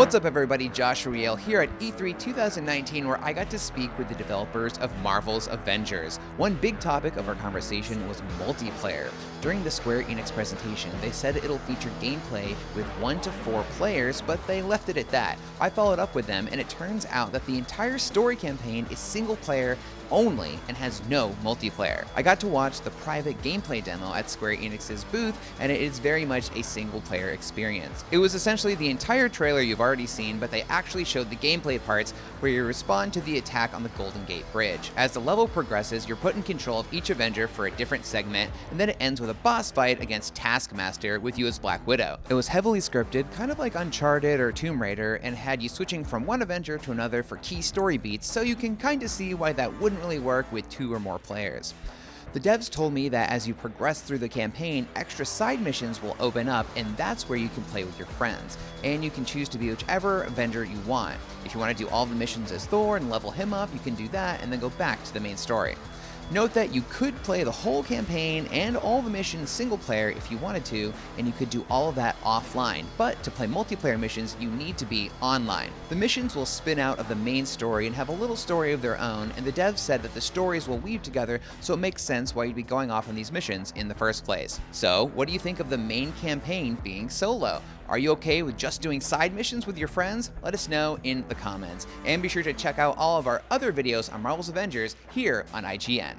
What's up everybody, Josh Riel here at E3 2019 where I got to speak with the developers of Marvel's Avengers. One big topic of our conversation was multiplayer. During the Square Enix presentation, they said it'll feature gameplay with 1 to 4 players, but they left it at that. I followed up with them and it turns out that the entire story campaign is single player only and has no multiplayer. I got to watch the private gameplay demo at Square Enix's booth and it is very much a single player experience. It was essentially the entire trailer you've already seen, but they actually showed the gameplay parts where you respond to the attack on the Golden Gate Bridge. As the level progresses, you're put in control of each Avenger for a different segment, and then it ends with a boss fight against Taskmaster with you as Black Widow. It was heavily scripted, kind of like Uncharted or Tomb Raider, and had you switching from one Avenger to another for key story beats, so you can kind of see why that wouldn't really work with 2 or more players. The devs told me that as you progress through the campaign, extra side missions will open up, and that's where you can play with your friends. And you can choose to be whichever Avenger you want. If you want to do all the missions as Thor and level him up, you can do that and then go back to the main story. Note that you could play the whole campaign and all the missions single player if you wanted to, and you could do all of that offline, but to play multiplayer missions you need to be online. The missions will spin out of the main story and have a little story of their own, and the devs said that the stories will weave together, so it makes sense why you'd be going off on these missions in the first place. So, what do you think of the main campaign being solo? Are you okay with just doing side missions with your friends? Let us know in the comments. And be sure to check out all of our other videos on Marvel's Avengers here on IGN.